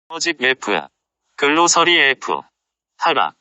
어집 F. 근로서리 F. 타락.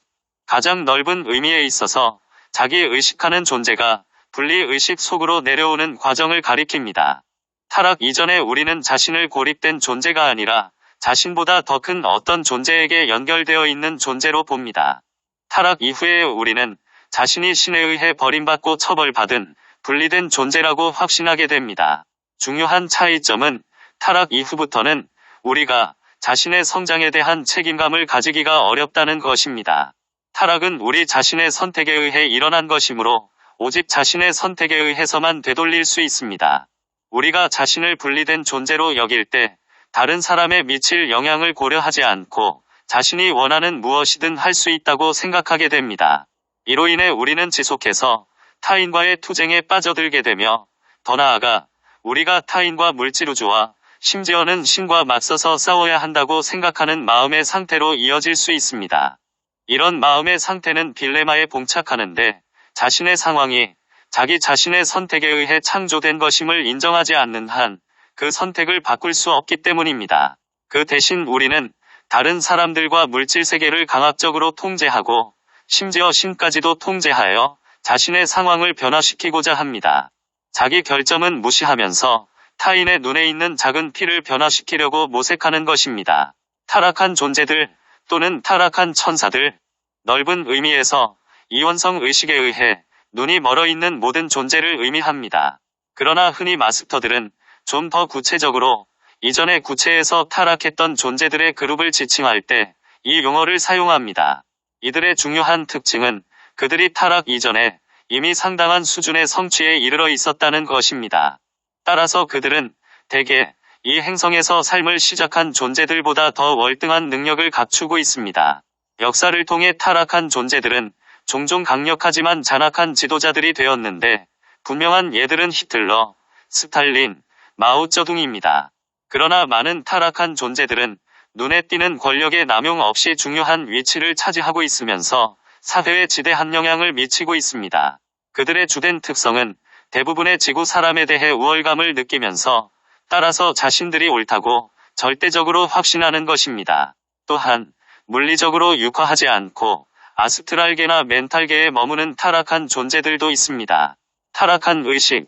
가장 넓은 의미에 있어서 자기 의식하는 존재가 분리의식 속으로 내려오는 과정을 가리킵니다. 타락 이전에 우리는 자신을 고립된 존재가 아니라 자신보다 더 큰 어떤 존재에게 연결되어 있는 존재로 봅니다. 타락 이후에 우리는 자신이 신에 의해 버림받고 처벌받은 분리된 존재라고 확신하게 됩니다. 중요한 차이점은 타락 이후부터는 우리가 자신의 성장에 대한 책임감을 가지기가 어렵다는 것입니다. 타락은 우리 자신의 선택에 의해 일어난 것이므로 오직 자신의 선택에 의해서만 되돌릴 수 있습니다. 우리가 자신을 분리된 존재로 여길 때 다른 사람에 미칠 영향을 고려하지 않고 자신이 원하는 무엇이든 할 수 있다고 생각하게 됩니다. 이로 인해 우리는 지속해서 타인과의 투쟁에 빠져들게 되며 더 나아가 우리가 타인과 물질우주와 심지어는 신과 맞서서 싸워야 한다고 생각하는 마음의 상태로 이어질 수 있습니다. 이런 마음의 상태는 딜레마에 봉착하는데 자신의 상황이 자기 자신의 선택에 의해 창조된 것임을 인정하지 않는 한 그 선택을 바꿀 수 없기 때문입니다. 그 대신 우리는 다른 사람들과 물질 세계를 강압적으로 통제하고 심지어 신까지도 통제하여 자신의 상황을 변화시키고자 합니다. 자기 결점은 무시하면서 타인의 눈에 있는 작은 티를 변화시키려고 모색하는 것입니다. 타락한 존재들 또는 타락한 천사들, 넓은 의미에서 이원성 의식에 의해 눈이 멀어 있는 모든 존재를 의미합니다. 그러나 흔히 마스터들은 좀 더 구체적으로 이전의 구체에서 타락했던 존재들의 그룹을 지칭할 때 이 용어를 사용합니다. 이들의 중요한 특징은 그들이 타락 이전에 이미 상당한 수준의 성취에 이르러 있었다는 것입니다. 따라서 그들은 대개 이 행성에서 삶을 시작한 존재들보다 더 월등한 능력을 갖추고 있습니다. 역사를 통해 타락한 존재들은 종종 강력하지만 잔악한 지도자들이 되었는데 분명한 예들은 히틀러, 스탈린, 마오쩌둥입니다. 그러나 많은 타락한 존재들은 눈에 띄는 권력의 남용 없이 중요한 위치를 차지하고 있으면서 사회에 지대한 영향을 미치고 있습니다. 그들의 주된 특성은 대부분의 지구 사람에 대해 우월감을 느끼면서 따라서 자신들이 옳다고 절대적으로 확신하는 것입니다. 또한 물리적으로 육화하지 않고 아스트랄계나 멘탈계에 머무는 타락한 존재들도 있습니다. 타락한 의식,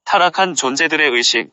타락한 존재들의 의식,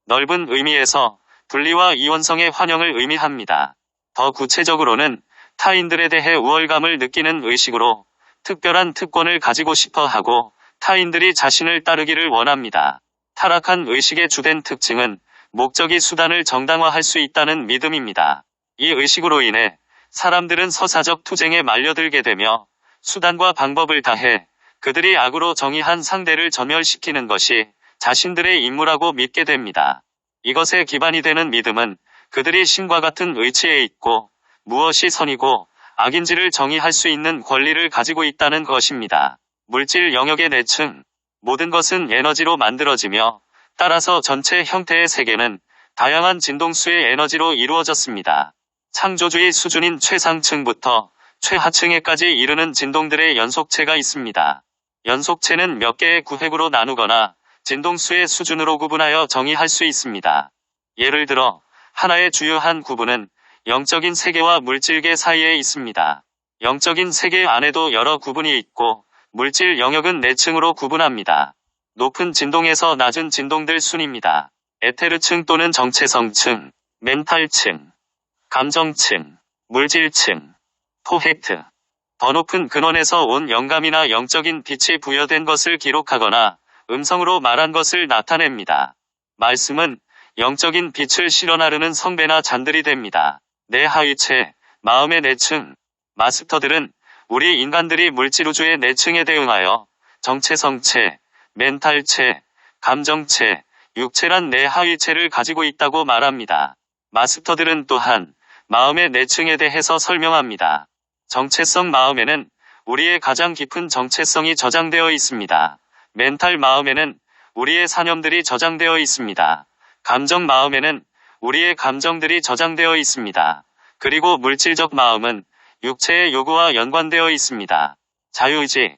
넓은 의미에서 분리와 이원성의 환영을 의미합니다. 더 구체적으로는 타인들에 대해 우월감을 느끼는 의식으로 특별한 특권을 가지고 싶어 하고 타인들이 자신을 따르기를 원합니다. 타락한 의식의 주된 특징은 목적이 수단을 정당화할 수 있다는 믿음입니다. 이 의식으로 인해 사람들은 서사적 투쟁에 말려들게 되며 수단과 방법을 다해 그들이 악으로 정의한 상대를 전멸시키는 것이 자신들의 임무라고 믿게 됩니다. 이것에 기반이 되는 믿음은 그들이 신과 같은 의치에 있고 무엇이 선이고 악인지를 정의할 수 있는 권리를 가지고 있다는 것입니다. 물질 영역의 내층, 모든 것은 에너지로 만들어지며 따라서 전체 형태의 세계는 다양한 진동수의 에너지로 이루어졌습니다. 창조주의 수준인 최상층부터 최하층에까지 이르는 진동들의 연속체가 있습니다. 연속체는 몇 개의 구획으로 나누거나 진동수의 수준으로 구분하여 정의할 수 있습니다. 예를 들어 하나의 주요한 구분은 영적인 세계와 물질계 사이에 있습니다. 영적인 세계 안에도 여러 구분이 있고 물질 영역은 내층으로 구분합니다. 높은 진동에서 낮은 진동들 순입니다. 에테르층 또는 정체성층, 멘탈층, 감정층, 물질층, 포획트. 더 높은 근원에서 온 영감이나 영적인 빛이 부여된 것을 기록하거나 음성으로 말한 것을 나타냅니다. 말씀은 영적인 빛을 실어나르는 성배나 잔들이 됩니다. 내 하위체, 마음의 내층. 마스터들은 우리 인간들이 물질우주의 내층에 대응하여 정체성체, 멘탈체, 감정체, 육체란 내 하위체를 가지고 있다고 말합니다. 마스터들은 또한 마음의 내층에 대해서 설명합니다. 정체성 마음에는 우리의 가장 깊은 정체성이 저장되어 있습니다. 멘탈 마음에는 우리의 사념들이 저장되어 있습니다. 감정 마음에는 우리의 감정들이 저장되어 있습니다. 그리고 물질적 마음은 육체의 요구와 연관되어 있습니다. 자유의지.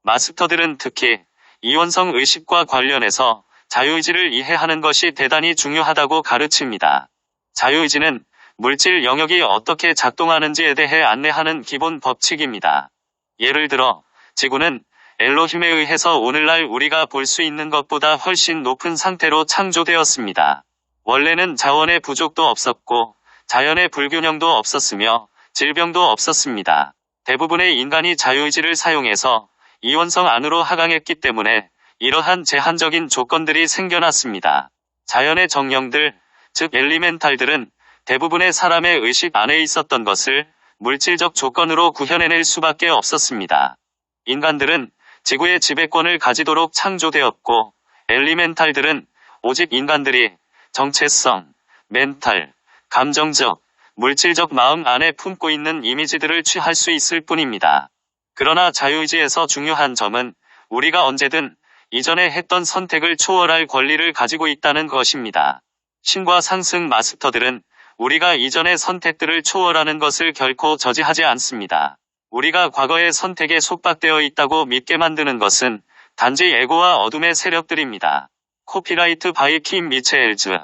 마스터들은 특히 이원성 의식과 관련해서 자유의지를 이해하는 것이 대단히 중요하다고 가르칩니다. 자유의지는 물질 영역이 어떻게 작동하는지에 대해 안내하는 기본 법칙입니다. 예를 들어, 지구는 엘로힘에 의해서 오늘날 우리가 볼 수 있는 것보다 훨씬 높은 상태로 창조되었습니다. 원래는 자원의 부족도 없었고, 자연의 불균형도 없었으며, 질병도 없었습니다. 대부분의 인간이 자유의지를 사용해서 이원성 안으로 하강했기 때문에 이러한 제한적인 조건들이 생겨났습니다. 자연의 정령들, 즉 엘리멘탈들은 대부분의 사람의 의식 안에 있었던 것을 물질적 조건으로 구현해낼 수밖에 없었습니다. 인간들은 지구의 지배권을 가지도록 창조되었고, 엘리멘탈들은 오직 인간들이 정체성, 멘탈, 감정적, 물질적 마음 안에 품고 있는 이미지들을 취할 수 있을 뿐입니다. 그러나 자유의지에서 중요한 점은 우리가 언제든 이전에 했던 선택을 초월할 권리를 가지고 있다는 것입니다. 신과 상승 마스터들은 우리가 이전의 선택들을 초월하는 것을 결코 저지하지 않습니다. 우리가 과거의 선택에 속박되어 있다고 믿게 만드는 것은 단지 에고와 어둠의 세력들입니다. 코피라이트 바이 킴 미체엘즈.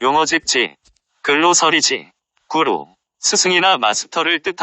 용어 집지. 글로서리지. 구루. 스승이나 마스터를 뜻하는